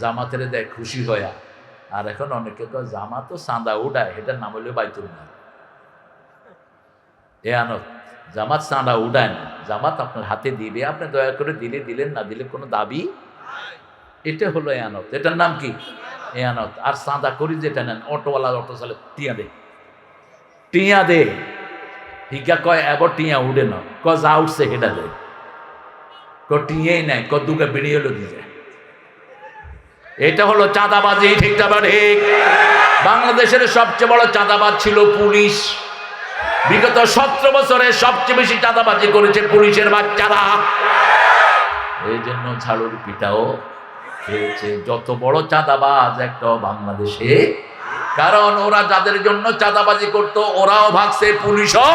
জামাতের দেয় খুশি হয়া। আর এখন অনেকে কয় জামাত তো চাঁদা উঠায়, এটার নাম হইল বাইতুল মাল। এ আনত জামাত চাঁদা উঠায় না, জামাত আপনার হাতে দিবে, আপনি দয়া করে দিলে দিলেন, না দিলে কোনো দাবি। এটা হলো এয়ানত, এটার নাম কি? এয়ানত। আর চাঁদা করি যেটা নেন, অটোওয়ালা অটো চালে টিয়া দে, টিয়া দে, হিকা কয় এবার টিয়া উঠে না, ক যা উঠছে হেটা দেয়, ক টিয়াই নাই, ক দুকে বেরিয়ে হলো দিয়ে। এটা হলো চাঁদাবাজি, ঠিক না ঠিক? বাংলাদেশের সবচেয়ে বড় চাঁদাবাজ ছিল পুলিশ। বিগত 17 বছরে সবচেয়ে বেশি চাঁদাবাজি করেছে পুলিশের বাচ্চারা। এই জন্য ঝাড়ুর পিঠাও খেয়েছে যত বড় চাঁদাবাজ একটা বাংলাদেশে। কারণ ওরা যাদের জন্য চাঁদাবাজি করত, ওরাও ভাগছে, পুলিশও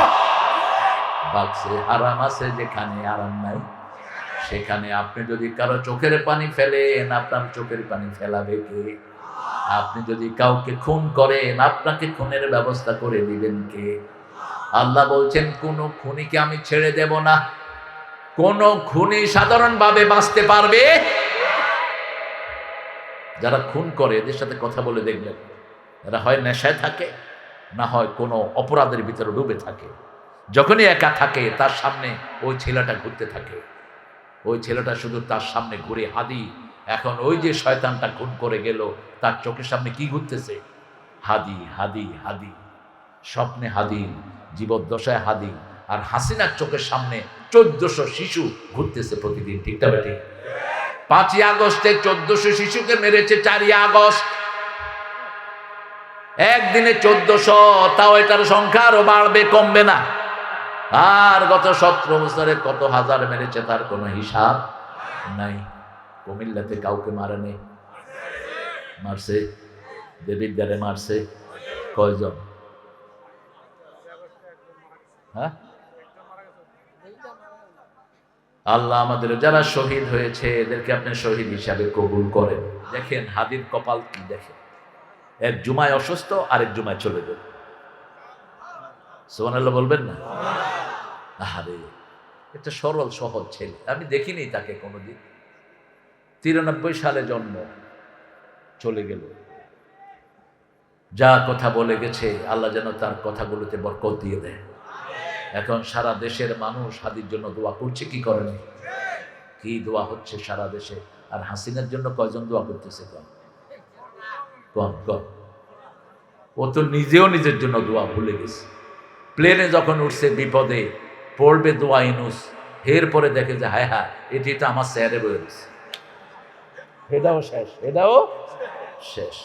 ভাগছে। আরাম আছে যেখানে আরাম নাই সেখানে। আপনি যদি কারো চোখের পানি ফেলেন, আপনার চোখের পানি ফেলাবে কে? আপনি যদি কাউকে খুন করেন, আপনাকে খুনের ব্যবস্থা করে দিবেন কে? আল্লাহ বলছেন, কোন খুনিকে আমি ছেড়ে দেব না। কোন খুনি সাধারণভাবে বাঁচতে পারবে? যারা খুন করে এদের সাথে কথা বলে দেখবেন, এরা হয় নেশায় থাকে, না হয় কোনো অপরাধের ভিতরে ডুবে থাকে। যখনই একা থাকে, তার সামনে ওই ছেলেটা ঘুরতে থাকে, ওই ছেলেটা শুধু তার সামনে ঘুরে হাদি। এখন ওই যে শয়তানটা খুন করে গেল, তার চোখের সামনে কি ঘুরতেছে? হাদি, হাদি, হাদি। স্বপ্নে হাদি, জীবদ্দশায় হাদি। আর হাসিনার চোখের সামনে 1400 শিশু ঘুরতেছে প্রতিদিন, ঠিক না বেটি? 5ই আগস্টে 1400 শিশুকে মেরেছে 4ই আগস্ট। একদিনে 1400, তাও এটার সংখ্যা আরো বাড়বে, কমবে না। আর গত 17 বছরে কত হাজার মেরেছে তার কোনো হিসাব নাই। কুমিল্লাতে কাউকে মারে নেই, মারছে দেবিদ্বারে মারছে কয়জন? হ্যাঁ, আল্লাহ আমাদের যারা শহীদ হয়েছে এদেরকে আপনি শহীদ হিসাবে কবুল করেন। দেখেন হাদির কপাল কি, দেখেন এক জুমায় অসুস্থ, আরেক জুমায় চলে গেল। সুবহানাল্লাহ বলবেন না? আরে এটা সরল সহজ ছেলে, আমি দেখিনি তাকে কোনোদিন। 93 সালে জন্ম, চলে গেল। যা কথা বলে গেছে, আল্লাহ যেন তার কথাগুলোতে বরকত দিয়ে দেয়। এখন সারা দেশের মানুষ হাদির জন্য দোয়া করছে, কি করেনি? কি দোয়া হচ্ছে সারা দেশে। আর হাসিনার জন্য কয়জন দোয়া করতেছে? কম কম। ও তো নিজেও নিজের জন্য দোয়া ভুলে গেছে। প্লেনে যখন উঠছে বিপদে পড়বে দোয়া ইনুস, এরপরে দেখে যে হায় হায়, এটি তো আমার স্যারে বয়ে গেছে। এটাও শেষ, এটাও শেষ।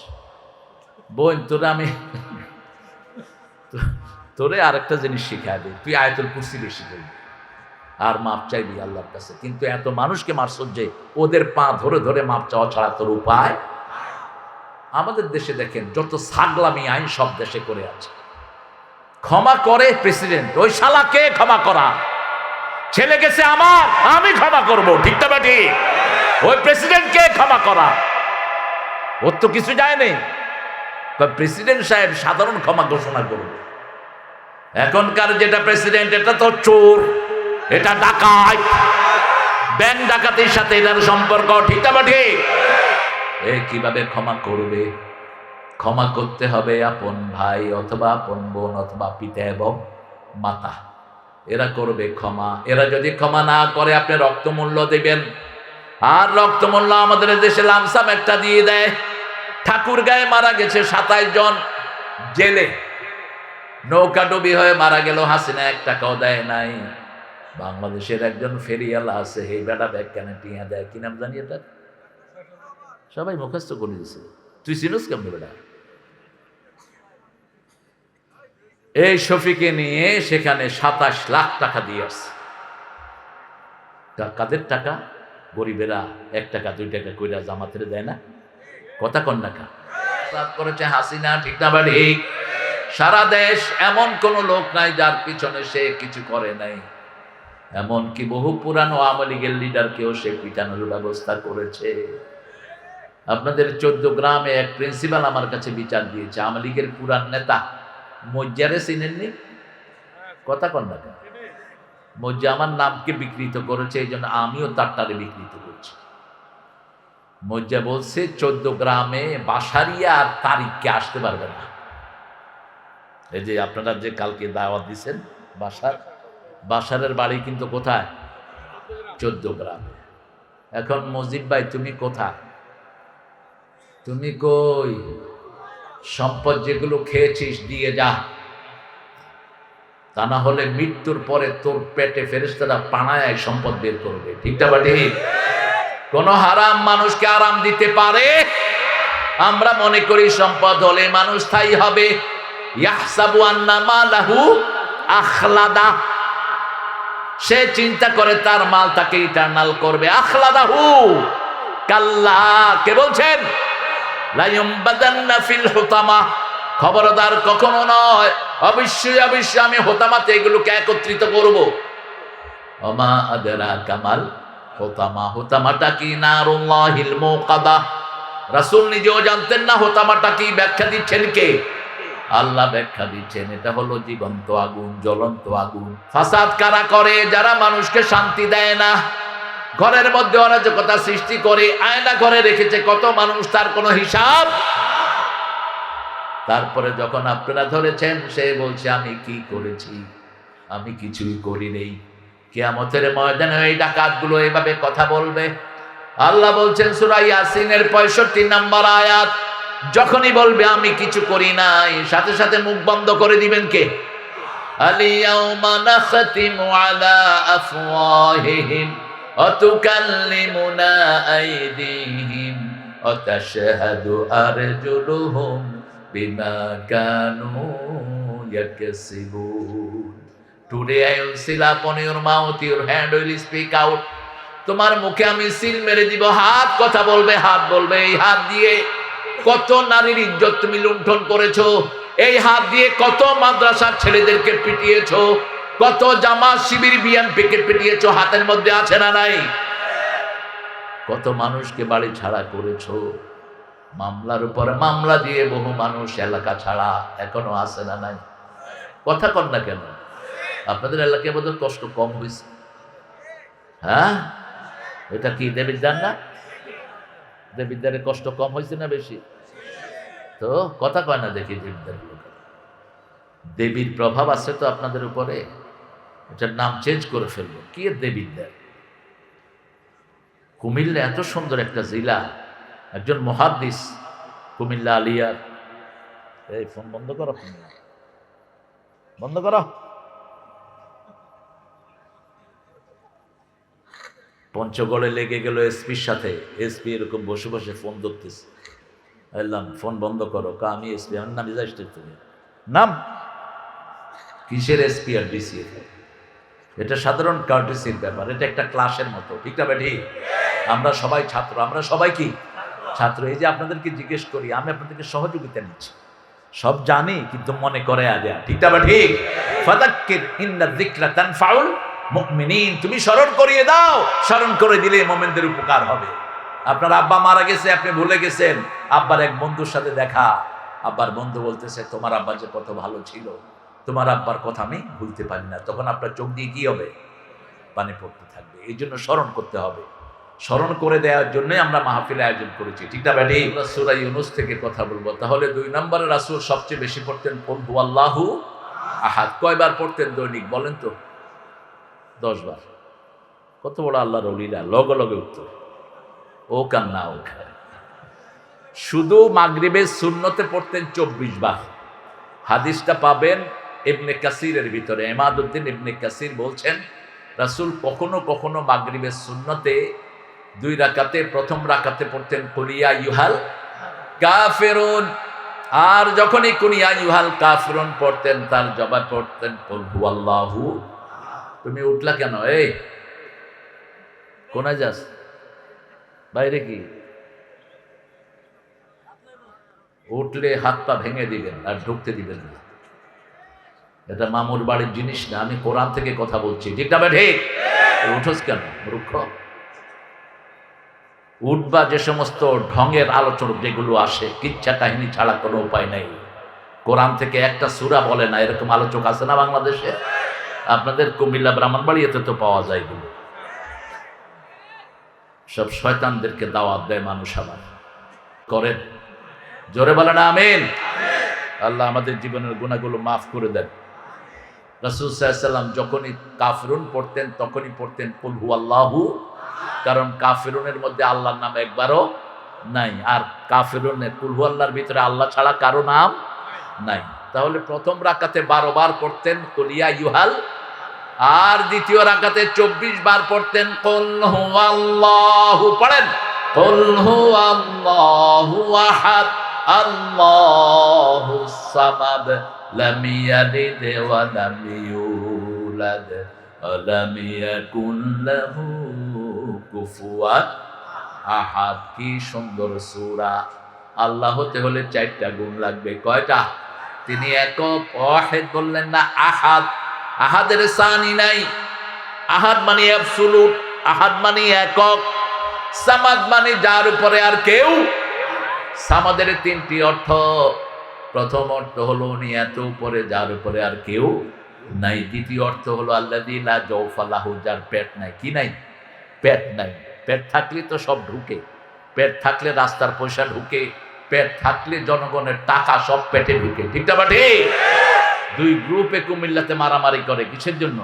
বোন তোরা আমি তোরে আরেকটা জিনিস শিখাই দিই, তুই আয়াতুল কুরসি বেশি বলবি আর মাপ চাইবি আল্লাহর কাছে। কিন্তু এত মানুষকে মারছস যে ওদের পা ধরে ধরে মাপ চাওয়া ছাড়া তোর উপায়। আমাদের দেশে দেখেন যত ছাগলামি আইন সব দেশে করে আছে। ক্ষমা করে প্রেসিডেন্ট, ওই শালাকে ক্ষমা করা। ছেলে গেছে আমার, আমি ক্ষমা করব, ঠিক না বেটি? ওই প্রেসিডেন্টকে ক্ষমা করা, ওর তো কিছু যায় নেই। প্রেসিডেন্ট সাহেব সাধারণ ক্ষমা ঘোষণা করবে। এখনকার যেটা প্রেসিডেন্ট, এটা তো চোর, এটা ডাকাত, ব্যাংক ডাকাতির সাথে এটার সম্পর্ক, ঠিক না বেটি? এ কিভাবে ক্ষমা করবে? ক্ষমা করতে হবে আপন ভাই অথবা আপন বোন অথবা পিতা এবং মাতা, এরা করবে ক্ষমা। এরা যদি ক্ষমা না করে আপনি রক্তমূল্য দেবেন। আর রক্তমূল্য আমাদের দেশে লামসাম একটা দিয়ে দেয়। ঠাকুরগাঁয়ে মারা গেছে 27 জন জেলে, নৌকাডুবি হয়ে মারা গেল, হাসিনা 1 টাকাও দেয় নাই। বাংলাদেশের একজন ফেরিয়ালা আছে, এই বেটা ব্যাগ কেন টিয়া দেয়, কি নাম জানি এটা, সবাই মুখস্থ করে দিছে। তুই চিনিস কেমন বেটা? এই শফিকে নিয়ে সেখানে 27 লাখ টাকা দিয়ে আসছে। কাদের টাকা? গরিবেরা 1 টাকা 2 টাকা কইরা জামাতের দেয় না, কথা কন না কা করেছে হাসিনা, ঠিক না বাড়ি? সারা দেশ এমন কোন লোক নাই যার পিছনে সে কিছু করে নাই। এমনকি বহু পুরানো আওয়ামী লীগের লিডারকেও সে পিটানোর ব্যবস্থা করেছে। আপনাদের 14 গ্রামে এক প্রিন্সিপাল আমার কাছে বিচার দিয়েছে, আওয়ামী লীগের পুরান নেতা মজ্জারে চিনেননি, কথা কন না কেন? মজ্জা আমার নামকে বিকৃত করেছে, এই জন্য আমিও তারটারে বিকৃত করছি। মজ্জা বলছে 14 গ্রামে বাসারিয়া আর তারিখকে আসতে পারবে না। এই যে আপনারা যে কালকে দাওয়াত দিচ্ছেন বাসারের বাড়ি কিন্তু কোথায়? 14 গ্রামে। এখন মজিব ভাই তুমি কোথায়? তুমি কই? সম্পদ যেগুলো খেয়েছিস দিয়ে যা, তা না হলে মৃত্যুর পরে তোর পেটে ফেরেশতারা পানায় সম্পদ বের করবে। ঠিকটা বা ঠিক? কোন হারাম মানুষকে আরাম দিতে পারে? আমরা মনে করি সম্পদ হলে মানুষ স্থায়ী হবে। ইয়াহসাবু আন্না মালাহু আখলাদা, সে চিন্তা করে তার মাল তাকে ইটারনাল করবে। আখলাদাহু কাল্লা, কে বলছেন? লা ইউমবাদান্না ফিল হুতামা, খবরদার কখনো নয়, অবশ্যই অবশ্যই আমি হোতামাতে এগুলোকে একত্রিত করব। ওমা আদরা কামাল হোতামা, হোতামাটা কি? নারুল্লাহিল মুকাদা। রাসূল নিজেও জানতেন না হোতামাটা কি। ব্যাখ্যা দিচ্ছেন কে? আল্লাহ ব্যাখ্যা দিচ্ছেন, এটা হলো জীবন্ত আগুন, জ্বলন্ত আগুন। ফাসাদ কারা করে? যারা মানুষকে শান্তি দেয় না, ঘরের মধ্যে অরাজকতা সৃষ্টি করে, আয়না ঘরে রেখেছে কত মানুষ, তার কোনো হিসাব। তারপরে যখন আপনারা ধরেছেন, সে বলছে আমি কি করেছি? আমি কিছুই করি নেই। কিয়ামতের ময়দানে এই ডাকাতগুলো এইভাবে কথা বলবে। আল্লাহ বলছেন সূরা ইয়াসিনের 65 নম্বর আয়াত, যখনই বলবে আমি কিছু করি নাই, সাথে সাথে মুখ বন্ধ করে দিবেন কে? আলিয়াউমা নাখতিমু আলা আফওয়াহিহিম ওয়া তুকাল্লিমুনা আইদিহিম ওয়া তাশহাদু আরজুলুহুম বিমা Kanu ইয়াকসিবুন। Today I will seal upon your mouth, your hand will speak out. তোমার মুখে আমি সিল মেরে দিব। হাত কথা বলবে, হাত বলবে। এই হাত দিয়ে কত নারীর ইজ্জত তুমি লুণ্ঠন করেছো। এই হাত দিয়ে কত মাদ্রাসার ছেলেদেরকে পিটিয়েছো, কত জামাত শিবির বিএনপিকে পিটিয়েছো। হাতের মধ্যে আছে না নাই? কত মানুষকে বাড়ি ছাড়া করেছো। মামলার উপর মামলা দিয়ে বহু মানুষ এলাকা ছাড়া এখনো আছে না নাই? কথা কর না কেন? আপনাদের এলাকায় বোধহয় কষ্ট কম হয়েছে। হ্যাঁ, এটা কি দেবিদ্যার না? দেবিদ্যারের কষ্ট কম হয়েছে না বেশি? তো কথা কয় না দেখি। দেবিদ্যার দেবীর প্রভাব আছে তো আপনাদের উপরে। এটার নাম চেঞ্জ করে ফেলবো। কি দেবিদ্যার? কুমিল্লা এত সুন্দর একটা জেলা, একজন মুহাদ্দিস কুমিল্লা আলিয়ার। এই ফোন বন্ধ করো, বন্ধ করো। পঞ্চগড়ে লেগে গেল এসপির সাথে। এসপি এরকম বসে বসে ফোন ধরতেছে। বললাম ফোন বন্ধ করো। আমি এসপি, আমার নাম রেজিস্টার তুমি নাম কিসের এসপি আর ডিসি? এটা সাধারণ কার্টিসির ব্যাপার। এটা একটা ক্লাসের মতো। ঠিক না বেঠি? আমরা সবাই ছাত্র, আমরা সবাই কি ছাত্র। এই যে আপনাদেরকে জিজ্ঞেস করি, আমি আপনাদেরকে সহযোগিতা নিচ্ছি। সব জানি কিন্তু মনে করে আগে। ঠিক না ঠিক? ফাযাক্কির ইন্না যিকরা তানফাউল মুমিনিন, তুমি স্মরণ করিয়ে দাও। স্মরণ করে দিলে মুমিনদের উপকার হবে। আপনার আব্বা মারা গেছে, আপনি ভুলে গেছেন। আব্বার এক বন্ধুর সাথে দেখা। আব্বার বন্ধু বলতেছে তোমার আব্বা যে কত ভালো ছিল, তোমার আব্বার কথা আমি ভুলতে পারি না। তখন আপনার চোখ দিয়ে কি হবে? পানি পড়তে থাকবে। এই জন্য স্মরণ করতে হবে। স্মরণ করে দেওয়ার জন্যই আমরা মাহফিল আয়োজন করেছি। ঠিক না ব্যাটি? আমরা সূরা ইউনূস থেকে কথা বলবো। তাহলে 2 নম্বরে রাসূল সবচেয়ে বেশি পড়তেন কুল হুয়াল্লাহু আহাদ। কয়বার পড়তেন দৈনিক বলেন তো? 10 বার। কত বড় আল্লাহর ওলিরা, লগে লগে উত্তর। ও কান্না ও খায়। শুধু মাগরিবের সুন্নতে পড়তেন 24 বার। হাদিসটা পাবেন ইবনে কাসিরের ভিতরে। ইমাদউদ্দিন ইবনে কাসির বলছেন রাসূল কখনো কখনো মাগরিবের সুন্নতে 2 রাকাতে, প্রথম রাকাতে পড়তেন কুল ইয়া আইয়ুহাল কাফিরুন, আর যখনই কুল ইয়া আইয়ুহাল কাফিরুন পড়তেন তার জবাব পড়তেন কুল হুয়াল্লাহু। তুমি উঠলা কেন? এই কোনায় যাস? বাইরে কি? উঠলে হাত পা ভেঙে দিবেন আর ঢুকতে দিবেন না। এটা মামুর বাড়ির জিনিস না। আমি কোরআন থেকে কথা বলছি। ঠিক না ঠিক? উঠোস কেন মূর্খ? উঠবা যে সমস্ত ঢঙের আলোচনা যেগুলো আসে, কিচ্ছা কাহিনী ছাড়া কোনো উপায় নেই। কোরআন থেকে একটা সূরা বলে না, এরকম আলোচক আছে না বাংলাদেশে? আপনাদের কুমিল্লা ব্রাহ্মণবাড়িয়াতে তো পাওয়া যায় এগুলো। সব শয়তানদেরকে দাওয়াত দেয় মানুষ আবার করেন। জোরে বলেন আমিন। আল্লাহ আমাদের জীবনের গুনাহগুলো মাফ করে দেন। রাসূল সাল্লাল্লাহু আলাইহি ওয়াসাল্লাম যখনই কাফিরুন পড়তেন তখনই পড়তেন কুল হুয়াল্লাহু, কারণ কাফিরুনের মধ্যে আল্লাহর নাম একবারও নাই, আর কাফিরুনের কুল হুয়াল্লাহর ভিতরে আল্লাহ ছাড়া কারো নাম নাই। তাহলে প্রথম রাকাতে 12 বার পড়তেন কুল ইয়া আইয়ুহাল, আর দ্বিতীয় রাকাতে 24 বার পড়তেন কুল হুয়াল্লাহু। পড়েন কুল হুয়াল্লাহু আহাদ আল্লাহুস সামাদ লাম ইয়ালিদ ওয়া লাম ইউলাদ ওয়া লাম ইয়াকুল লাহু কুফুয়ান আহাদ। কি সুন্দর সূরা! আল্লাহ হতে হলে 4টা গুণ লাগবে। কয়টা? তিনি একক, ওয়াহিদ বললেন না, আহাদ। আহাদের সানি নাই। আহাদ মানে অ্যাবসলিউট, আহাদ মানে একক। সামাদ মানে যার উপরে আর কেউ। সামাদের 3টি অর্থ। প্রথম অর্থ হলো উনি এত উপরে, যার উপরে আর কেউ নাই। দ্বিতীয় অর্থ হলো আল্লাযী লা জাওফা লাহু, যার পেট নাই। কি নাই? পেট নাই। পেট থাকলে তো সব ঢুকে। পেট থাকলে রাস্তার পয়সা ঢুকে, পেট থাকলে জনগণের টাকা সব পেটে ঢুকে। ঠিক না বাটে? 2 গ্রুপে কুমিল্লাতে মারামারি করে কিসের জন্য?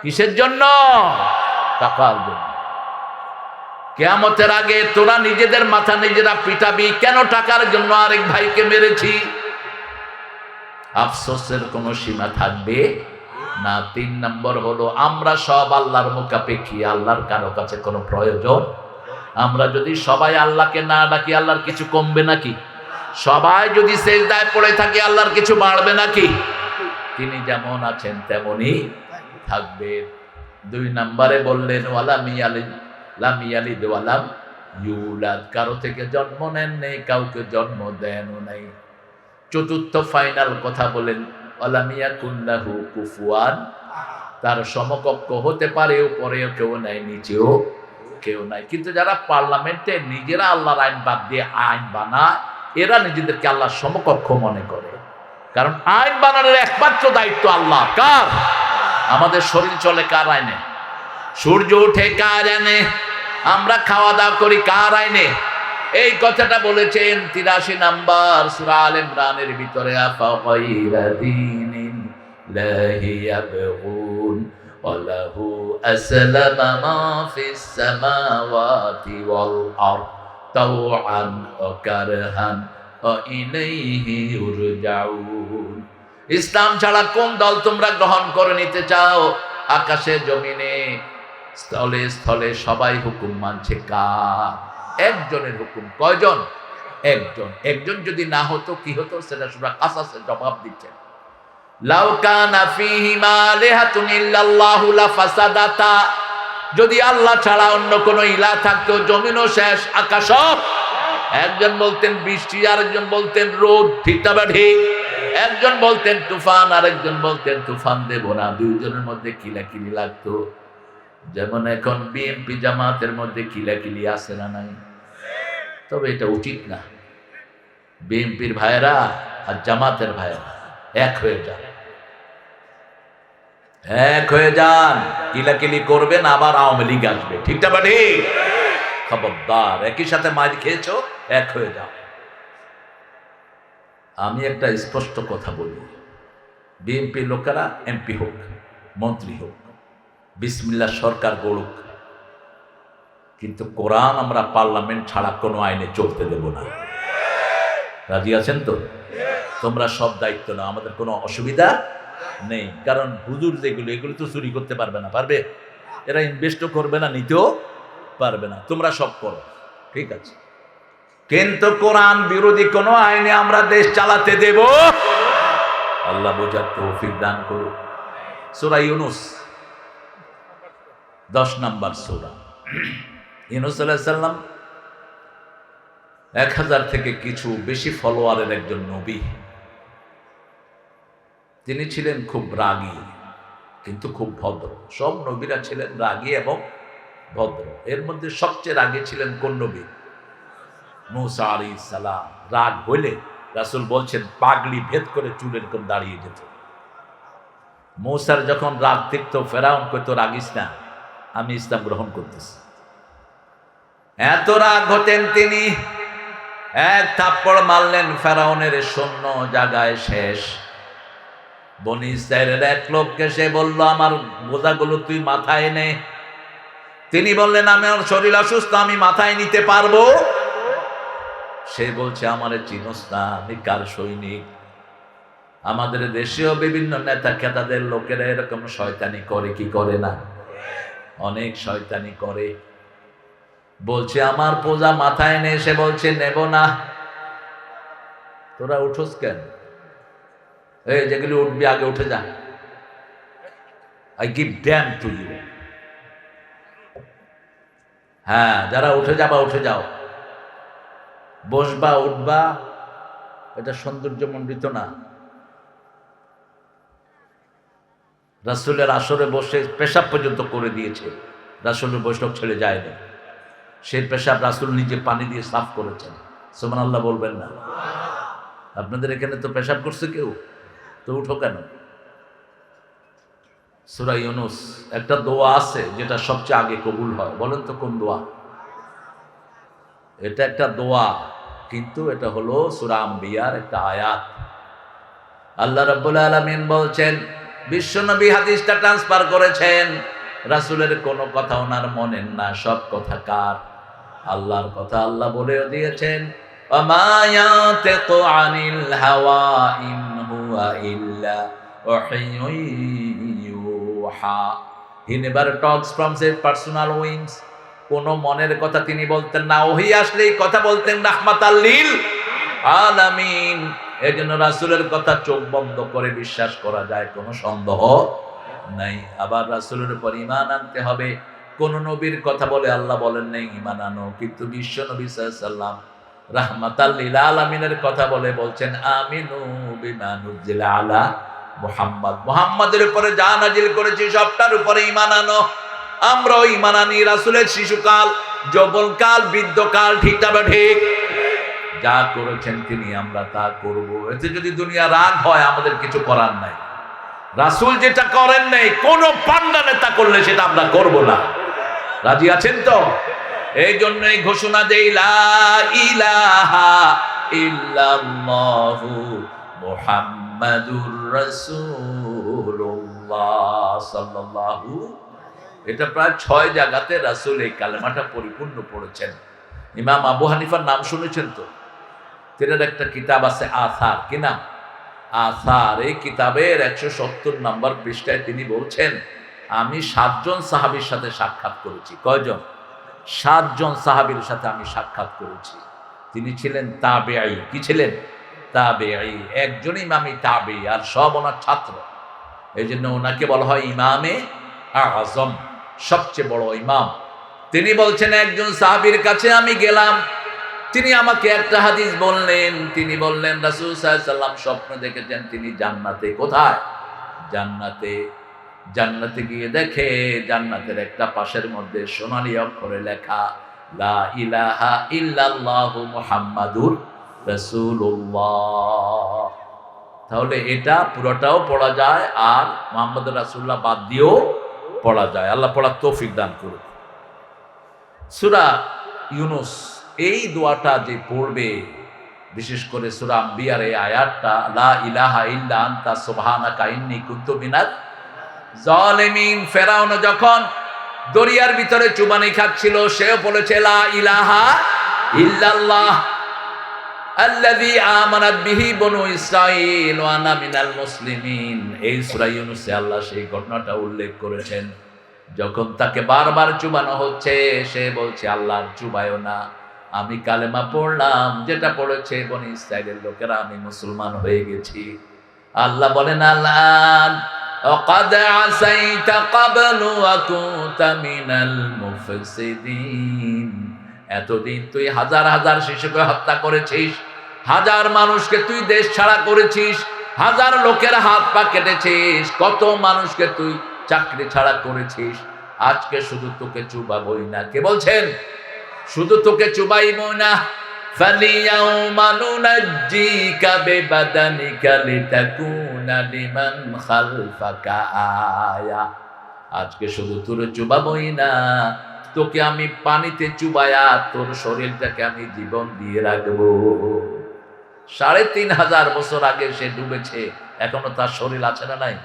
কিসের জন্য? টাকার জন্য। কিয়ামতের আগে তোরা নিজেদের মাথা নিজেরা পিটাবি, কেন টাকার জন্য আরেক ভাইকে মেরেছি। আফসোসের কোনো সীমা থাকবে না। 3 নম্বর হলো আমরা সব আল্লাহর মুখাপেক্ষী, আল্লাহর কারো কাছে কোনো প্রয়োজন। আমরা যদি সবাই আল্লাহকে না ডাকি, আল্লাহর কিছু কমবে নাকি? সবাই যদি সেজদায় পড়ে থাকে, আল্লাহর কিছু বাড়বে নাকি? তিনি যেমন আছেন তেমনই থাকবে। 2 নম্বরে বললেন ওয়ালাম ইয়ালিদ লাম ইয়ালিদ ওয়া লাম ইউলাদ, কারো থেকে জন্ম নেন নেই, কাউকে জন্ম দেনও নাই। 4র্থ ফাইনাল কথা বলেন ওয়ালাম ইয়াকুল লাহু কুফুয়ান, তার সমকক্ষ হতে পারে, উপরেও কেউ নাই, নিচেও কেউ নাই। কিন্তু যারা পার্লামেন্টে নিজেরা আল্লাহর আইন বাদ দিয়ে আইন বানায়, এরা নিজেদেরকে আল্লাহর সমকক্ষ মনে করে। কারণ আইন বানানোর একমাত্র দায়িত্ব আল্লাহ। কার? আমাদের শরীর চলে কার আইনে? সূর্য ওঠে কার আইনে? আমরা খাওয়া দাওয়া করি কার আইনে? এই কথাটা বলেছেন 83 নাম্বার সূরা আল ইমরানের ভিতরে, আফা গায়রা দীনিল্লাহি ইয়াবগুন ওয়া লাহু আসলামা মা ফিস সামাওয়াতি ওয়াল আরদ তাওআন ওয়া কারহান ওয়া ইলাইহি ইউরজাউন। ইসলাম ছাড়া কোন দল তোমরা গ্রহণ করে নিতে চাও? আকাশে জমিনে স্থলে স্থলে সবাই হুকুম মানছে কার? একজনের হুকুম। কয়জন? একজন। একজন যদি না হতো কি হতো? সেটা সূরা কাসাসের জবাব দিচ্ছে। লাউ কানা ফীহিমা আলিহাতুন ইল্লাল্লাহু লাফাসাদাতা, যদি আল্লাহ ছাড়া অন্য কোন ইলাহ থাকতো, জমিনও শেষ, আকাশও। একজন বলতেন বৃষ্টি, আরেকজন বলতেন রোদ। ঠিক না ঠিক? একজন বলতেন তুফান, আরেকজন বলতেন তুফান দেব না। 2 জনের মধ্যে কিলাকিলি লাগতো। যেমন এখন বিএনপি জামাতের মধ্যে কিলাকিলি আছে না নাই? তবে এটা উচিত না। বিএনপির ভাইয়েরা আর জামাতের ভাইয়েরা এক হয়ে যান, এক হয়ে যান। কিলাকিলি করবেন, আবার আওয়ামী লীগ আসবে। ঠিকটা বা ঠিক? খবরদার, একই সাথে মার খেয়েছো, এক হয়ে যাও। আমি একটা স্পষ্ট কথা বলি, বিএনপি লোকেরা এমপি হোক, মন্ত্রী হোক, বিসমিল্লাহ সরকার গড়ুক, কিন্তু কোরআন আমরা পার্লামেন্ট ছাড়া কোনো আইনে চলতে দেব না। রাজি আছেন তো? তোমরা সব দায়িত্ব নাও, আমাদের কোনো অসুবিধা নেই। কারণ হুজুর যেগুলো, এগুলো তো চুরি করতে পারবে না। পারবে? এরা ইনভেস্টও করবে না, নিতেও পারবে না। তোমরা সব করো, ঠিক আছে, কিন্তু কোরআন বিরোধী কোনো আইনে আমরা দেশ চালাতে দেব। আল্লাহ বোঝার তৌফিক দান করুন। সূরা ইউনূস 10 নম্বর সূরা। ইউনূস আলাইহিস সালাম 1000 থেকে কিছু বেশি ফলোয়ারের একজন নবী। তিনি ছিলেন খুব রাগী, কিন্তু খুব ভদ্র। সব নবীরা ছিলেন রাগী এবং ভদ্র। এর মধ্যে সবচেয়ে রাগী ছিলেন কোন নবী? মূসা আলাইহিস সালাম। রাগ হইলে রাসূল বলছেন পাগড়ি ভেদ করে চুলের কোণ দাঁড়িয়ে যেত। মূসার যখন রাগ দেখতো, ফেরাউন কইতো রাগিস না, আমি ইসলাম গ্রহণ করতেছি। এত রাগ হতেন তিনি, এক থাপ্পড় মারলেন, ফেরাউনের শূন্য জায়গায় শেষ। বনি ইসরাইলের এক লোককে সে বলল, আমার বোঝাগুলো তুই মাথায় নে। তিনি বললেন, আমার শরীর অসুস্থ, আমি মাথায় নিতে পারবো। সে বলছে, আমারে চিনোস না, আমি কার সৈনিক। আমাদের দেশেও বিভিন্ন নেতা খেতাদের লোকেরা এরকম শয়তানি করে কি করে না? অনেক শয়তানি করে। বলছে, আমার পূজা মাথায় নে। সে বলছে, নেব না। তোরা উঠোস কেন? এই যেগুলি উঠবি আগে উঠে যা। I give damn to you. হ্যাঁ, যারা উঠে যাবা উঠে যাও। বসবা উঠবা এটা সৌন্দর্যমণ্ডিত না। রাসূলের আসরে বসে পেশাব পর্যন্ত করে দিয়েছে, রাসূলের বৈঠক ছেড়ে যায়নি। সেই পেশাব রাসূল নিজে পানি দিয়ে সাফ করেছেন। সুবহানাল্লাহ বলবেন না? আপনাদের এখানে তো পেশাব করছে কেউ, তো উঠো কেন? সূরা ইউনূস একটা দোয়া আছে যেটা সবচেয়ে আগে কবুল হয়। বলেন তো কোন দোয়া? এটা একটা দোয়া, কিন্তু এটা হলো সূরা আম্বিয়ার একটা আয়াত। আল্লাহ রাব্বুল আলামিন বলছেন, বিশ্বনবী হাদিসটা ট্রান্সফার করেছেন, রাসূলের কোনো কথা ওনার মনেন না, সব কথা কার? আল্লাহর কথা। আল্লাহ বলেও দিয়েছেন, ওয়ামা ইয়াতিকু আনিল হাওয়া ইন হুয়া ইল্লা ওয়াহিয়ুন ইউহা। He never talks from his personal wings. কোন মনের কথা তিনি বলতেন না, ওহী আসলেই কথা বলতেন রাহমাতাল লিল আলামিন। এজন্য রাসূলের কথা চোখ বন্ধ করে বিশ্বাস করা যায়, কোনো সন্দেহ নাই। আবার রাসূলের উপর ঈমান আনতে হবে। কোন নবীর কথা বলে আল্লাহ বলেন নাই ঈমান আনো, কিন্তু বিশ্ব নবী সাল্লাল্লাহু আলাইহি সাল্লাম রাহমাতাল লিল আলামিনের কথা বলে বলছেন, আমিনু বিমা নুজিলা আলা মুহাম্মদ। মুহাম্মাদের উপরে যা নাজিল করেছি সবটার উপরে ঈমান আনো। আমরাও ঈমান আনি। রাসূলের শিশুকাল, যৌবনকাল, বৃদ্ধকাল, ঠিক না ঠিক? যা করেছেন তিনি, আমরা তা করব। এতে যদি দুনিয়া রাগ হয়, আমাদের কিছু করার নাই। রাসূল যেটা করেন নাই, কোন পান্ডা নেতা করলে সেটা আমরা করব না। রাজি আছেন তো? এই জন্যই ঘোষণা দেই, লা ইলাহা ইল্লাল্লাহু মুহাম্মাদুর রাসূলুল্লাহ সাল্লাল্লাহু। এটা প্রায় 6 জায়গাতে রাসূল এই কালেমাটা পরিপূর্ণ পড়েছেন। ইমাম আবু হানিফার নাম শুনেছেন তো? তিনার একটা কিতাব আছে আসার, কি নাম? আসার। এই কিতাবের 170 নম্বর পৃষ্ঠায় তিনি বলছেন, আমি 7 জন সাহাবীর সাথে সাক্ষাৎ করেছি। কয়জন? 7 জন সাহাবীর সাথে আমি সাক্ষাৎ করেছি। তিনি ছিলেন তাবেঈ। কি ছিলেন? তাবেঈ। একজন ইমামি তাবেঈ, আর সব ওনার ছাত্র। এই জন্য ওনাকে বলা হয় ইমামে আযম, সবচেয়ে বড় ইমাম। তিনি বলছেন, একজন সাহাবীর কাছে আমি গেলাম, তিনি আমাকে একটা হাদিস বললেন। তিনি বললেন, রাসূল সাল্লাল্লাহু আলাইহি সাল্লাম স্বপ্ন দেখেছেন তিনি জান্নাতে। কোথায়? জান্নাতে। জান্নাতে গিয়ে দেখে জান্নাতের একটা পাশের মধ্যে সোনালী অক্ষরে লেখা, লা ইলাহা ইল্লাল্লাহু মুহাম্মাদুর রাসূলুল্লাহ। তাহলে এটা পুরোটাও পড়া যায়, আর মুহাম্মদুর রাসূলুল্লাহ বাদ দিয়েও পড়া যায়। আল্লাহ পড়ার তৌফিক দান করুন। সূরা ইউনূস, এই দোয়াটা যে পড়বে, বিশেষ করে সূরা আম্বিয়ার এই আয়াতটা, লা ইলাহা ইল্লা আনতা সুবহানাকা ইন্নী কুনতু মিনাজ জালিমিন। ফেরাউন যখন দরিয়ার ভিতরে চুবানি খাচ্ছিল, সেও বলেছে, লা ইলাহা ইল্লাল্লাহ আল্লাযী আমানাত বিহি বনু ইসরাঈল ওয়া আনা মিনাল মুসলিমিন। এই সূরা ইউনূসে আল্লাহ সেই ঘটনাটা উল্লেখ করেছেন। যখন তাকে বারবার চুবানো হচ্ছে, সে বলছে, আল্লাহ চুবায়ও না, আমি কালেমা পড়লাম, যেটা পড়েছে বনি ইসরাইলের লোকেরা, আমি মুসলমান হয়ে গেছি। আল্লাহ বলেন, আল্লাহ ক্বাদ আসাইতা ক্বাবলু ওয়া কুনতা মিনাল মুফসিদিন। এতদিন তুই হাজার হাজার শিশুকে হত্যা করেছিস, হাজার মানুষকে তুই দেশ ছাড়া করেছিস, হাজার লোকের হাত পা কেটেছিস, কত মানুষকে তুই চাকরি ছাড়া করেছিস। আজকে শুধু তোকে চুবাবই না। কে বলছেন? শুধু তোকে চুবাইবই না, ফালিয়াউমা নুনাজ্জিকা বিবাদানিকা লিতাকুনা লিমান খালফাকা আয়া। আজকে শুধু তোরে চুবাবই না, তোকে আমি পানিতে চুবায়া তোর শরীরটাকে আমি জীবন দিয়ে রাখবো। ৩,৫০০ বছর আগে সে ডুবেছে, এখনো তার শরীর আছে না নাই?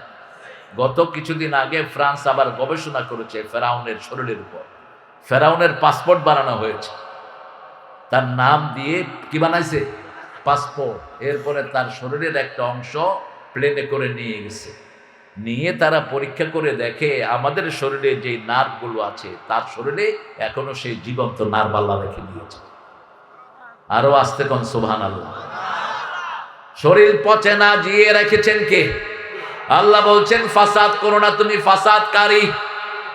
গত কিছুদিন আগে ফ্রান্স আবার গবেষণা করেছে ফেরাউনের শরীরের উপর। ফেরাউনের পাসপোর্ট বানানো হয়েছে, তার নাম দিয়ে কি বানাইছে? পাসপোর্ট। এরপরে তার শরীরের একটা অংশ প্লেনে করে নিয়ে গেছে, নিয়ে তারা পরীক্ষা করে দেখে আমাদের শরীরে যে নার্ভগুলো আছে তার শরীরে এখনো সেই জীবন্ত নার্ভ আল্লাহ রেখে দিয়েছে। আরো আস্তে কোন সুবহানাল্লাহ। শরীর পচে না, জিয়ে রেখেছেন কে? আল্লাহ বলছেন ফাসাদ করো না, তুমি ফাসাদকারী।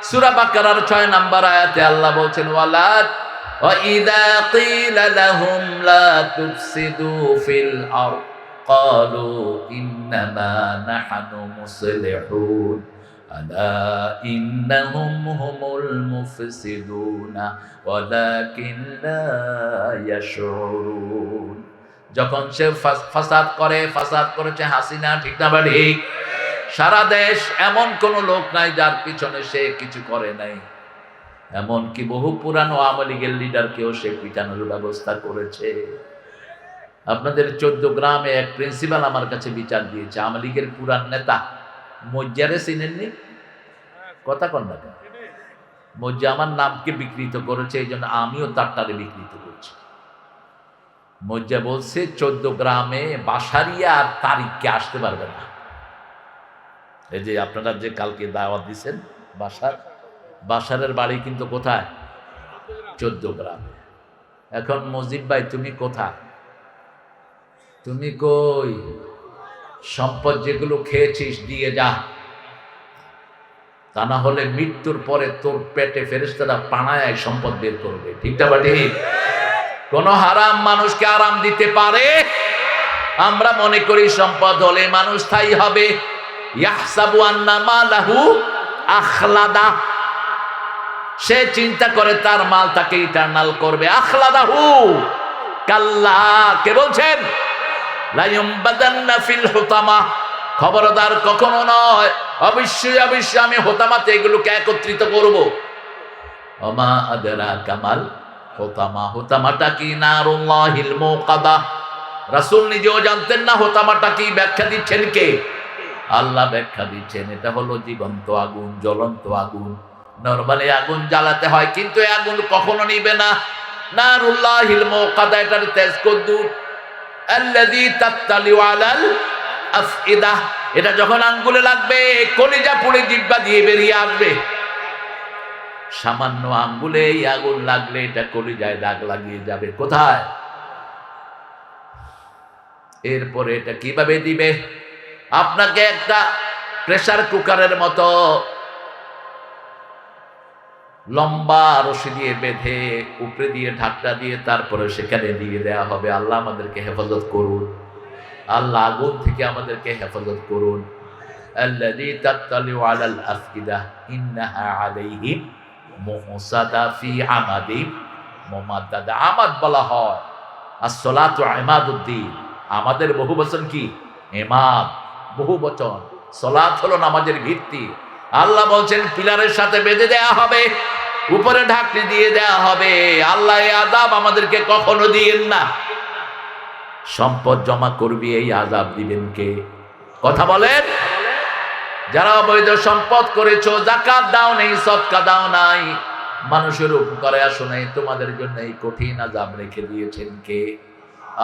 সূরা বাকারার 6 নম্বর আয়াতে আল্লাহ বলছেন ওয়ালাত ওয়া ইযা কিলা লাহুম লা তুফসিদু ফিল আরদ ক্বালু ইন্নামা নাহনু মুসলিহুন আলা ইন্নাহুম হুমুল মুফসিদুনা ওয়ালাকিন লা ইয়াশউরুন। যখন সে ফাসাদ করে, ফাসাদ করেছে হাসিনা, ঠিক না ঠিক? সারা দেশ এমন কোন লোক নাই যার পিছনে সে কিছু করে নাই। এমনকি বহু পুরানো আওয়ামী লীগের লিডারকেও সে পিটানোর ব্যবস্থা করেছে। আপনাদের 14 গ্রামে এক প্রিন্সিপাল আমার কাছে বিচার দিয়েছে, আওয়ামী লীগের পুরান নেতা মজ্জারে চিনেননি? কথা কন না, মজ্জা আমার নামকে বিকৃত করেছে, এই জন্য আমিও তারটারে বিকৃত করছি। মজ্জা বলছে 14 গ্রামে বাসারিয়া আর তারিখকে আসতে পারবে না। এই যে আপনারা যে কালকে দাওয়াত দিচ্ছেন বাসারের বাড়ি কিন্তু কোথায়? 14 গ্রামে। এখন মজিব ভাই তুমি কোথায়? তুমি কই? সম্পদ যেগুলো খেয়েছিস দিয়ে যা, তা না হলে মৃত্যুর পরে তোর পেটে ফেরেশতারা পানায় সম্পদ বের করবে, ঠিকটা বা ঠিক? কোন হারাম মানুষকে আরাম দিতে পারে? আমরা মনে করি সম্পদ হলে মানুষ স্থায়ী হবে। ইয়াহসাবু আন্না মালাহু আখলাদা, সে চিন্তা করে তার মাল তাকে ইটারনাল করবে। আখলাদাহু কাল্লা, কে বলছেন? লা ইউমবাদান্না ফিল হুতামা, খবরদার কখনো নয়, অবশ্যই অবশ্যই আমি হুতামাতে এগুলোকে একত্রিত করব। ওমা আদরাকা মাল হুতামা, হুতামাটা কি? নারুল্লাহিল মুকাদা। রাসূল নিজেও জানতেন না হুতামাটা কি, ব্যাখ্যা দিচ্ছেন কে? আল্লাহ ব্যাখ্যা দিচ্ছেন, এটা হলো জীবন্ত আগুন, জ্বলন্ত আগুন। নরমালি আগুন জ্বালাতে হয়, কিন্তু এই আগুন কখনো নিবে না। নারুল্লাহিল মুকাদা, এটার তেজ কদ্দুর। আল্লাযী তাত্তালিউ আলাল আফইদা, এটা যখন আঙ্গুলে লাগবে কলিজা পুড়ে জিহ্বা দিয়ে বেরিয়ে আসবে। সামান্য আঙ্গুলে এই আগুন লাগলে এটা কলিজায় দাগ লাগিয়ে যাবে। কোথায়? এরপরে এটা কিভাবে দিবে? আপনাকে একটা প্রেসার কুকারের মতো লম্বা রশি দিয়ে বেঁধে উপরে দিয়ে ঢাকটা দিয়ে তারপরে সেখানে দিয়ে দেয়া হবে। আল্লাহ আমাদেরকে হেফাজত করুন, আল্লাহ আগুন থেকে আমাদেরকে হেফাজত করুন। আল্লাযী তাত্তালিউ আলাল আফইদা ইন্নাহা আলাইহিম মুহসাদা ফি আমাদিম মুমাদ্দাদা। আমাদ বলা হয়, as-সালাতু ইমাদুদ্দিন, আমাদের বহুবচন কি? ইমাদ, বহুবচন। সালাত হলো নামাজের ভিত্তি। আল্লাহ বলছেন পিলারের সাথে বেঁধে দেয়া হবে, উপরে ঢাকনি দিয়ে দেয়া হবে। আল্লাহ এই আযাব আমাদেরকে কখনো দিয়েন না। সম্পদ জমা করবি, এই আযাব দিবেন কে? কথা বলেন। যারা অবৈধ সম্পদ করেছো, যাকাত দাও নেই, সদকা দাও নাই, মানুষের উপকারে আসো নাই, তোমাদের জন্য এই কঠিন আযাব রেখে দিয়েছেন কে?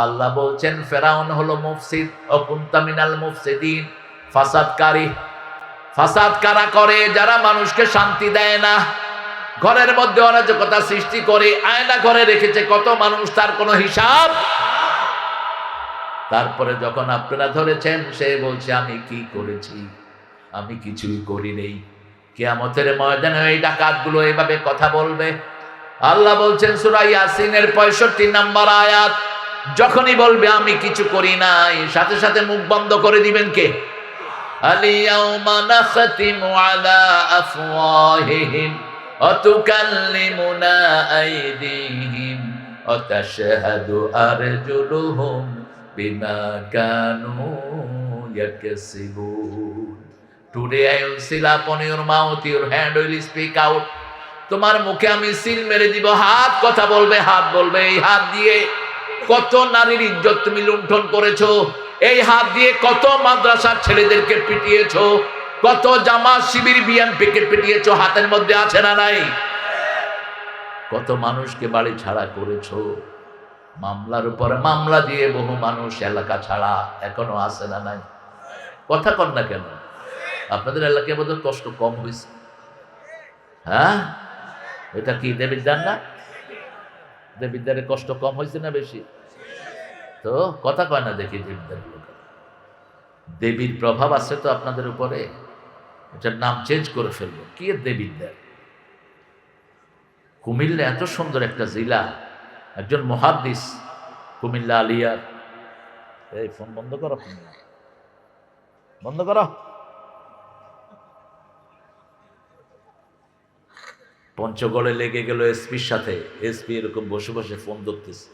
আল্লাহ বলছেন ফেরাউন হলো মুফসিদ, অকুনতা মিনাল মুফসিদিন, ফাসাদকারী। ফাসাদ কারা করে? যারা মানুষকে শান্তি দেয় না, ঘরের মধ্যে অরাজকতা সৃষ্টি করে, আয়না ঘরে রেখেছে কত মানুষ, তার কোনো হিসাব। তারপরে যখন আপনারা ধরেছেন, সে বলছে আমি কি করেছি? আমি কিছুই করি নেই। কিয়ামতের ময়দানে এই ডাকাতগুলো এইভাবে কথা বলবে। আল্লাহ বলছেন সূরা ইয়াসিনের 65 নম্বর আয়াত, যখনই বলবে আমি কিছু করি নাই, সাথে সাথে মুখ বন্ধ করে দিবেন কে? আল-ইয়াওমা নাখতিমু আলা আফওয়াহিহিম ওয়া তুকাল্লিমুনা আইদিহিম ওয়া তাশহাদু আরজুলুহুম বিমা Kanu ইয়াকসিবুন। Today I will seal upon your mouth, your hand will speak out. তোমার মুখে আমি সিল মেরে দিব, হাত কথা বলবে, হাত বলবে। এই হাত দিয়ে কত নারীর ইজ্জত তুমি লুণ্ঠন করেছো, এই হাত দিয়ে কত মাদ্রাসার ছেলেদেরকে পিটিয়েছো, কত জামাত শিবির বিএনপিকে পিটিয়েছো, হাতের মধ্যে আছে না নাই? কত মানুষকে বাড়ি ছাড়া করেছো, মামলার উপর মামলা দিয়ে বহু মানুষ এলাকা ছাড়া এখনো আছে না নাই? কথা কন না কেন? আপনাদের এলাকায় বোধহয় কষ্ট কম হয়েছে। হ্যাঁ, এটা কি দেবিদ্যার না? দেবিদ্যারের কষ্ট কম হয়েছে না বেশি? তো কথা কয় না দেখি। দেবিদ্যার দেবীর প্রভাব আছে তো আপনাদের উপরে, এটার নাম চেঞ্জ করে ফেলবো। কি দেবিদ্যার? কুমিল্লা এত সুন্দর একটা জেলা, একজন মুহাদ্দিস কুমিল্লা আলিয়ার। এই ফোন বন্ধ করো, বন্ধ করো। পঞ্চগড়ে লেগে গেল এসপির সাথে। এসপি এরকম বসে বসে ফোন ধরতেছে।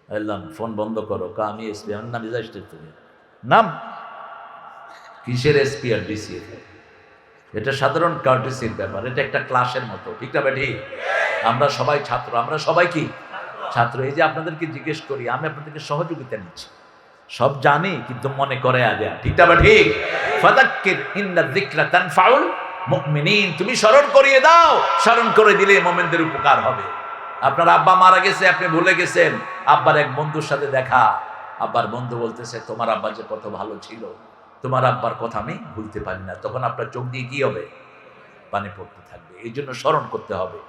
বললাম ফোন বন্ধ করো। আমি এসপি, আমার নাম রেজিস্টার থেকে। নাম কিসের এসপি আর ডিসি? এটা সাধারণ কার্টেসির ব্যাপার, এটা একটা ক্লাসের মতো, ঠিক না বেঠি? আমরা সবাই ছাত্র, আমরা সবাই কি ছাত্র। এই যে আপনাদেরকে জিজ্ঞেস করি, আমি আপনাদেরকে সহযোগিতা নিচ্ছি, সব জানি কিন্তু মনে করে আগে, ঠিক না ঠিক? ফাযাক্কির ইন্না যিকরা তানফাউল মুমিনিন, তুমি স্মরণ করিয়ে দাও, স্মরণ করে দিলে মুমিনদের উপকার হবে। আপনার আব্বা মারা গেছে, আপনি ভুলে গেছেন, আব্বার এক বন্ধুর সাথে দেখা, আব্বার বন্ধু বলতেছে তোমার আব্বা যে কত ভালো ছিল, তোমার আব্বার কথা আমি ভুলতে পারি না। তখন আপনার চোখ দিয়ে কি হবে? পানি পড়তে থাকবে। এই জন্য স্মরণ করতে হবে।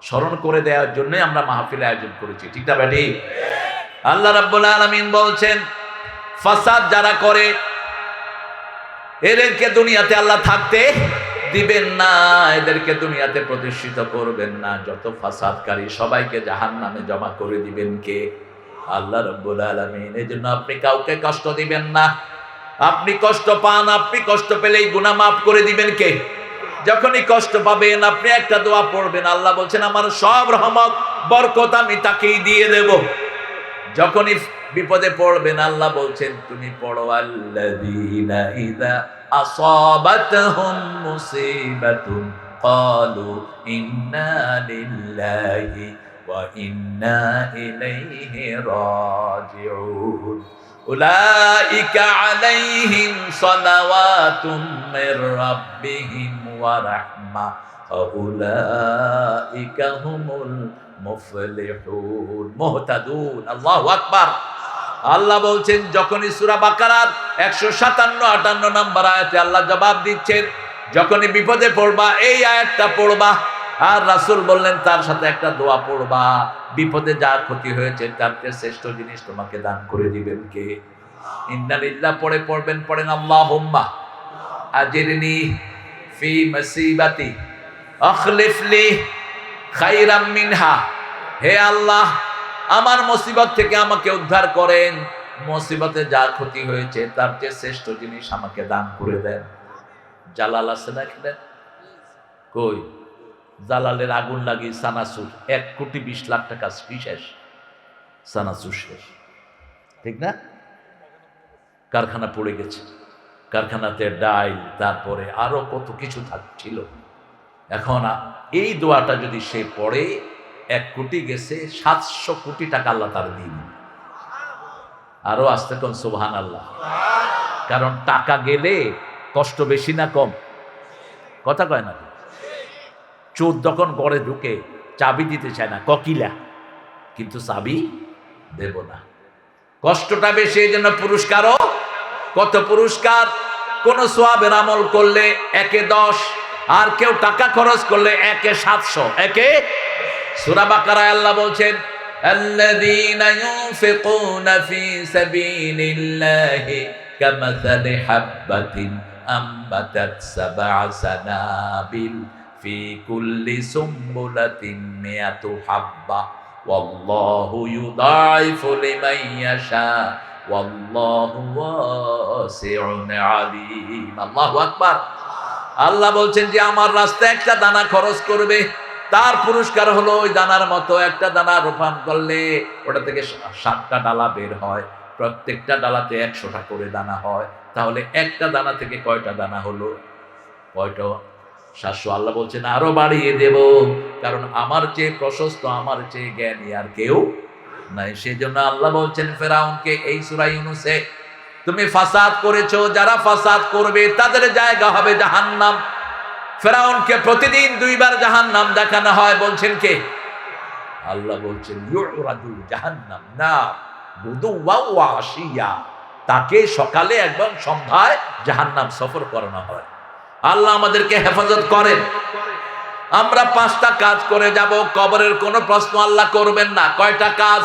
স্মরণ করে দেওয়ার জন্যই আমরা মাহফিল আয়োজন করেছি, ঠিক না বেটি? আল্লাহ রাব্বুল আলামিন বলছেন, ফাসাদ যারা করে এদেরকে দুনিয়াতে আল্লাহ থাকতে দিবেন না, এদেরকে দুনিয়াতে প্রতিষ্ঠিত করবেন না। যত ফাসাদকারী সবাইকে জাহান্নামে জমা করে দিবেন কে? আল্লাহ রাব্বুল আলামিন। এই জন্য আপনি কাউকে কষ্ট দিবেন না। আপনি কষ্ট পান, আপনি কষ্ট পেলেই গুনাহ মাফ করে দিবেন কে? যখনই কষ্ট পাবেন আপনি একটা দোয়া পড়বেন, আল্লাহ বলছেন আমার সব রহমত বরকত আমি তাকেই দিয়ে দেব। যখনই বিপদে পড়বেন আল্লাহ বলছেন তুমি পড়ো, আল্লাযীনা ইযা আসাবাতহুম মুসিবাতুন ক্বালু ইন্না লিল্লাহি ওয়া ইন্না ইলাইহি রাজিউন উলাইকা আলাইহিম সালাওয়াতুম মির রাব্বিহিম ওয়া রাহমাহ ওয়া উলাইকা হুমুল মুফলিহুন মুহতাদুন। আল্লাহু আকবার। আল্লাহ বলছেন যখনই সূরা বাকারার 157-58 নম্বর আয়াতে আল্লাহ জবাব দিচ্ছেন, যখনই বিপদে পড়বা এই আয়াতটা পড়বা। আর রাসূল বললেন তার সাথে একটা দোয়া পড়বা, বিপদে যা ক্ষতি হয়েছে তার চেয়ে শ্রেষ্ঠ জিনিস তোমাকে দান করে দিবেন কে? ইন্না লিল্লাহ পড়বেন, আল্লাহুম্মা আজিরনি ফি মুসিবাতি আখলিফলি খায়রাম মিনহা। হে আল্লাহ আমার মুসিবত থেকে আমাকে উদ্ধার করেন, মুসিবতে যা ক্ষতি হয়েছে তার চেয়ে শ্রেষ্ঠ জিনিস আমাকে দান করে দেন। জালাল আছে না এখানে? কই জালালের আগুন লাগি সানাসুর 1,20,00,000 টাকা শেষ, সানাসুর শেষ, ঠিক না? কারখানা পড়ে গেছে, কারখানাতে ডাইল, তারপরে আরো কত কিছু ছিল। এখন এই দোয়াটা যদি সে পড়ে 1 কোটি গেছে, 700 কোটি টাকা আল্লাহ তার দিন। আরো আসতে কোন সুবহানাল্লাহ। কারণ টাকা গেলে কষ্ট বেশি না কম? কথা কয় না? চোর যখন ঘরে ঢুকে চাবি দিতে চায় না, ককিলা, কিন্তু চাবি দেব না, কষ্টটা বেশি, এই জন্য পুরস্কারও কত পুরস্কার। কোন সওয়াবের আমল করলে 1-এ 10, আর কেউ টাকা খরচ করলে 1-এ 700। সূরা বাকারায় আল্লাহ বলছেন আল্লাযীনা ইউনফিকুনা ফি সাবিলিল্লাহি কামাসালি হাববাতিন আমবাতাত সাবআ সানাবিল ফি কুল্লি সুম্বুলাতিন মিয়াতু হাব্বা ওয়াল্লাহু ইউদাইফু লিমান ইয়াশা ওয়াল্লাহু ওয়াসিউন আলীম। আল্লাহু আকবার। আল্লাহ বলছেন যে আমার রাস্তায় একটা দানা খরচ করবে, তার পুরস্কার হলো ওই দানার মতো। একটা দানা রোপণ করলে ওটা থেকে 7টা ডালা বের হয়, প্রত্যেকটা ডালাতে 100টা করে দানা হয়। তাহলে একটা দানা থেকে কয়টা দানা হলো? কয়টা? 700 আল্লাহ বলছেন আরো বাড়িয়ে দেব, কারণ আমার চেয়ে প্রশস্ত, আমার চেয়ে জ্ঞানী আর কেউ নাই। সেজন্য আল্লাহ বলছেন ফেরাউনকে এই সূরা ইউনূসে, তুমি ফাসাদ করেছো, যারা ফাসাদ করবে তাদের জায়গা হবে জাহান্নাম। ফেরাউনকে প্রতিদিন 2 বার জাহান্নাম দেখানো হয়। বলছেন কে? আল্লাহ বলছেন ইউরাদু জাহান্নাম না গুদুওয়া ওয়া আশিয়া, তাকে সকালে এবং সন্ধ্যায় জাহান্নাম সফর করানো হয়। আল্লাহ আমাদেরকে হেফাজত করেন। আমরা 5টা কাজ করে যাব, কবরের কোনো প্রশ্ন আল্লাহ করবেন না। কয়টা কাজ?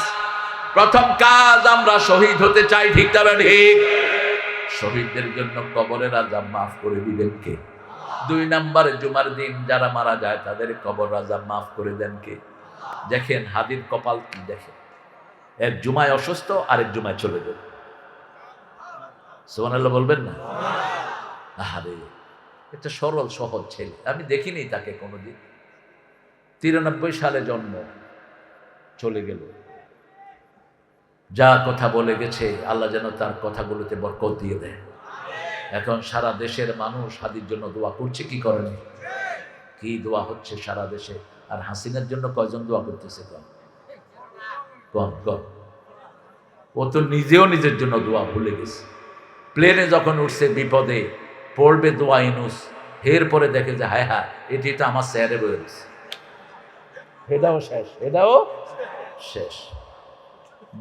প্রথম কাজ, আমরা শহীদ হতে চাই, ঠিক না ঠিক? শহীদদের জন্য কবরের আযাব মাফ করে দিবেন কে? 2 নম্বরে, জুমার দিন যারা মারা যায় তাদের কবর আযাব মাফ করে দেন কে? দেখেন হাদির কপাল কি, দেখেন এক জুমায় অসুস্থ, আরেক জুমায় চলে গেল। সুবহানাল্লাহ বলবেন না? আরে এটা সরল সহজ ছেলে, আমি দেখিনি তাকে কোনোদিন। 93 সালে জন্ম, চলে গেল। যা কথা বলে গেছে আল্লাহ যেন তার কথাগুলোতে বরকত দিয়ে দেয়। এখন সারা দেশের মানুষ হাদির জন্য দোয়া করছে, কি করেন? কি দোয়া হচ্ছে সারা দেশে। আর হাসিনার জন্য কয়জন দোয়া করতেছে? কম। ও তো নিজেও নিজের জন্য দোয়া ভুলে গেছে। প্লেনে যখন উঠছে বিপদে পড়বে দোয়া ইউনূস, এরপরে দেখে যে হায় হায় এটি তো আমার স্যারে বয়ে গেছে, এটাও শেষ।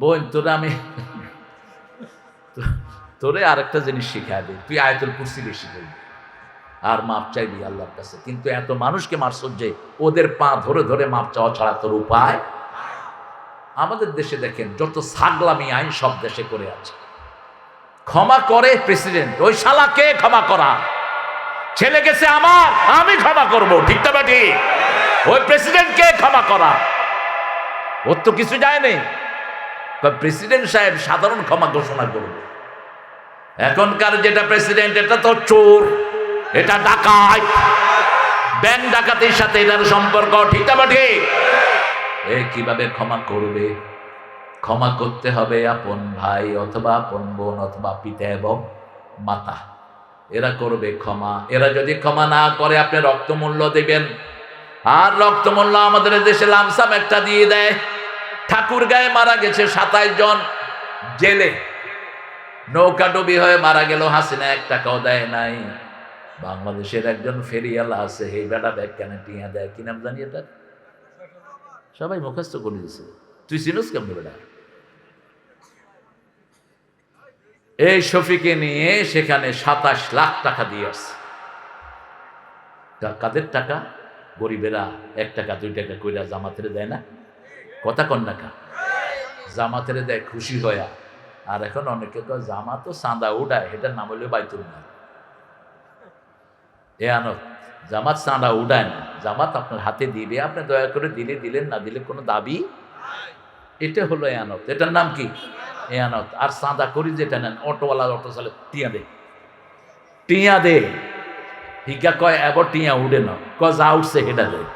বোন তোরে আরেকটা জিনিস শিখাই দিই, তুই আয়াতুল কুরসি বেশি বলবি আর মাপ চাইবি আল্লাহর কাছে। কিন্তু এত মানুষকে মারছস যে ওদের পা ধরে ধরে মাপ চাওয়া ছাড়া তোর উপায়। আমাদের দেশে দেখেন যত ছাগলামি আইন সব দেশে করে আছে। ক্ষমা করে প্রেসিডেন্ট, ওই শালাকে ক্ষমা করা, ছেলে গেছে আমার, আমি ক্ষমা করব, ঠিক না ঠিক? ওই প্রেসিডেন্টকে ক্ষমা করা, ওর তো কিছু যায় নেই। প্রেসিডেন্ট সাহেব সাধারণ ক্ষমা ঘোষণা করবে। এখনকার যেটা প্রেসিডেন্ট, এটা তো চোর, এটা ডাকাত, ব্যাংক ডাকাতির সাথে এটার সম্পর্ক, ঠিক না ঠিক? কিভাবে ক্ষমা করবে? ক্ষমা করতে হবে আপন ভাই অথবা আপন বোন অথবা পিতা এবং মাতা, এরা করবে ক্ষমা। এরা যদি ক্ষমা না করে আপনি রক্তমূল্য দেবেন। আর রক্তমূল্য আমাদের দেশে লামসাম একটা দিয়ে দেয়। ঠাকুরগাঁয়ে মারা গেছে 27 জন জেলে, নৌকাডুবি হয়ে মারা গেল, হাসিনা 1 টাকাও দেয় নাই। বাংলাদেশের একজন ফেরিওয়ালা আছে, এই বেটা ব্যাগ কেন টিয়া দেয়, কি নাম জানি এটা, সবাই মুখস্থ করে দিছে। তুই চিনিস কেমন বেটা? এই শফিকে নিয়ে সেখানে 27 লাখ টাকা দিয়ে আসছে। কাদের টাকা? গরিবেরা 1 টাকা 2 টাকা কইরা জামাতের দেয় না, কথা কন্যাকা জামাতের দেয় খুশি হয়া। আর এখন অনেকে তো জামাতও চাঁদা উঠায়, এটার নাম হলো বাইতুল মাল। এ আনত, জামাত চাঁদা উঠায় না, জামাত আপনার হাতে দিবে, আপনি দয়া করে দিলে দিলেন, না দিলে কোনো দাবি। এটা হলো এয়ানত, এটার নাম কি? এয়ানত। আর চাঁদা করি যেটা নেন, অটোওয়ালা অটো চালে টিয়া দে হিকা কয় এবার টিয়া উঠে না, যা উঠছে হেটা দেয়,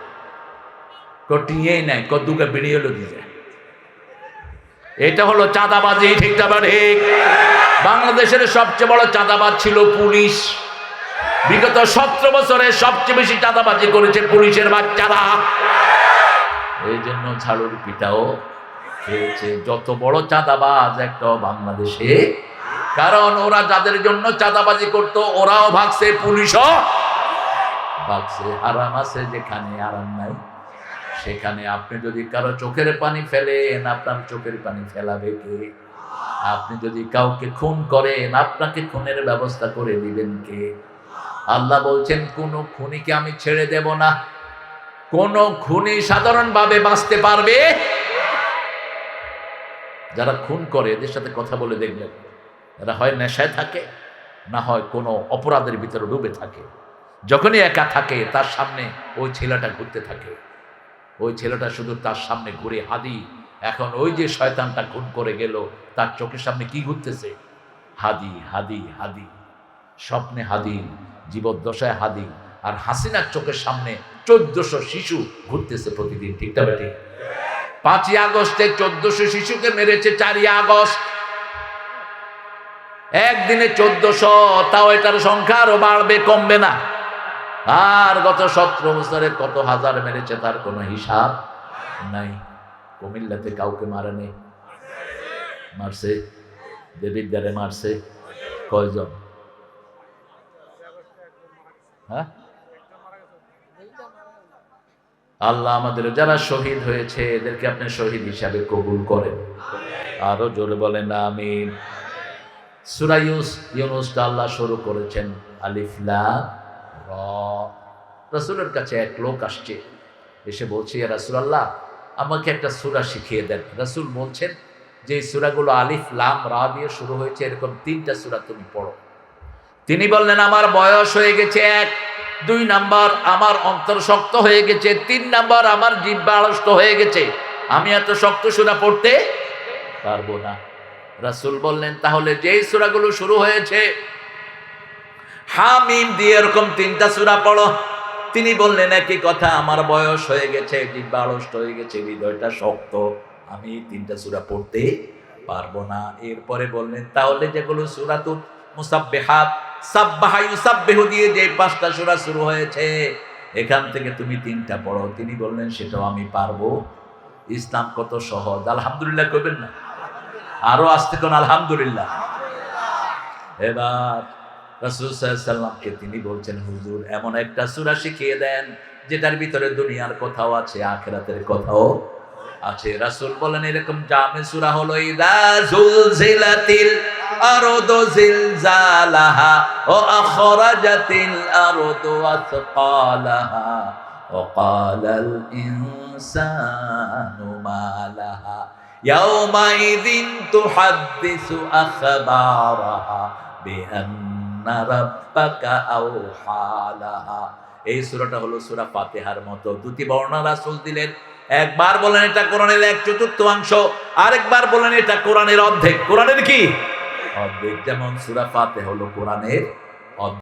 টিয়াই নাই, দুকে বেরিয়ে হলো দিয়ে। এটা হলো চাঁদাবাজি, ঠিক না ঠিক? বাংলাদেশের সবচেয়ে বড় চাঁদাবাজ ছিল পুলিশ। বিগত 17 বছরে সবচেয়ে বেশি চাঁদাবাজি করেছে পুলিশের বাচ্চারা। এই জন্য ঝাড়ুর পিঠাও খেয়েছে যত বড় চাঁদাবাজ একটা বাংলাদেশে। কারণ ওরা যাদের জন্য চাঁদাবাজি করত ওরাও ভাগছে, পুলিশও ভাগছে। আরাম আছে যেখানে আরাম নাই সেখানে। আপনি যদি কারো চোখের পানি ফেলেন, আপনার চোখের পানি ফেলাবে কে? আপনি যদি কাউকে খুন করেন, আপনাকে খুনের ব্যবস্থা করে দিবেন কে? আল্লাহ বলছেন কোন খুনিকে আমি ছেড়ে দেব না। কোন খুনি সাধারণভাবে বাঁচতে পারবে? যারা খুন করে এদের সাথে কথা বলে দেখবেন, এরা হয় নেশায় থাকে, না হয় কোনো অপরাধের ভিতরে ডুবে থাকে। যখনই একা থাকে তার সামনে ওই ছেলেটা ঘুরতে থাকে, ওই ছেলেটা শুধু তার সামনে ঘুরে হাদি। এখন ওই যে শয়তানটা খুন করে গেল, তার চোখের সামনে কি ঘুরতেছে? হাদি, হাদি, হাদি। স্বপ্নে হাদি, জীবদ্দশায় হাদি। আর হাসিনার চোখের সামনে 1400 শিশু ঘুরতেছে প্রতিদিন, ঠিক না ঠিক? 5ই আগস্টে 1400 শিশুকে মেরেছে। 4ই আগস্ট একদিনে 1400, তাও এটার সংখ্যা আরো বাড়বে, কমবে না। আর গত 17 বছরে কত হাজার মেরেছে তার কোনো হিসাব নাই। কুমিল্লাতে কাউকে মারে নেই, মারছে দেবিদ্বারে মারছে কয়জন? হ্যাঁ, আল্লাহ আমাদের যারা শহীদ হয়েছে এদেরকে আপনি শহীদ হিসাবে কবুল করেন। আরো জোরে বলেন আমিন। সূরা ইউনূসটা আল্লাহ শুরু করেছেন আলিফ লাম রা। রাসূলের কাছে এক লোক আসছে, এসে বলছে, ইয়া রাসূলুল্লাহ আমাকে একটা সূরা শিখিয়ে দেন। রাসূল বলছেন যে সূরাগুলো আলিফ লাম রা দিয়ে শুরু হয়েছে এরকম 3টা সূরা তুমি পড়ো। তিনি বললেন আমার বয়স হয়ে গেছে 1, 2 নাম্বার আমার অন্তর শক্ত হয়ে গেছে, 3 নাম্বার আমার জিহ্বা আড়ষ্ট হয়ে গেছে, আমি এত শক্ত সূরা পড়তে পারবো না। রাসূল বললেন তাহলে যেই সূরাগুলো শুরু হয়েছে হামিম দিয়ে এরকম 3টা সূরা পড়ো। তিনি বললেন একই কথা, আমার বয়স হয়ে গেছে, জিহ্বা আড়ষ্ট হয়ে গেছে, হৃদয়টা শক্ত, আমি 3টা সূরা পড়তে পারবো না। এরপরে বললেন তাহলে যেগুলো সূরাতুল মুসাব্বিহাত সাব্বাহা ইউসাব্বিহু দিয়ে যে 5টা সূরা শুরু হয়েছে এখান থেকে তুমি 3টা পড়ো। তিনি বললেন সেটাও আমি পারবো। ইসলাম কত সহজ! আলহামদুলিল্লাহ কইবেন না? আরো আসতে কোন আলহামদুলিল্লাহ। এবার রাসূল সাল্লাল্লাহু আলাইহি ওয়াসাল্লামকে তিনি বলছেন হুজুর এমন একটা সূরা শিখিয়ে দেন যেটার ভিতরে দুনিয়ার কথাও আছে আখিরাতের কথাও আছে। রাসূল বলেন এরকম জামে সূরা হলো ইযা যুলজিলাতিল আরদু জিলজালাহা ওয়া আখরাজাতিল আরদু আসকালাহা ওয়া ক্বালাল ইনসানু মা লাহা ইয়াওমাইযিন তুহাদ্দিসু আখবারাহা বিআন্না রাব্বাকা আওহা লাহা। এই সূরাটা হলো সূরা ফাতিহার মতো। দুটি বর্ণনা রাসূল দিলেন, একবার বলেন এটা কোরআনের 1/4 আরেকবার বলেন এটা কোরআনের অর্ধেক। কোরআনের কি অর্ধেক? যেমন সূরা ফাতিহা হলো কোরআনের অর্ধেক।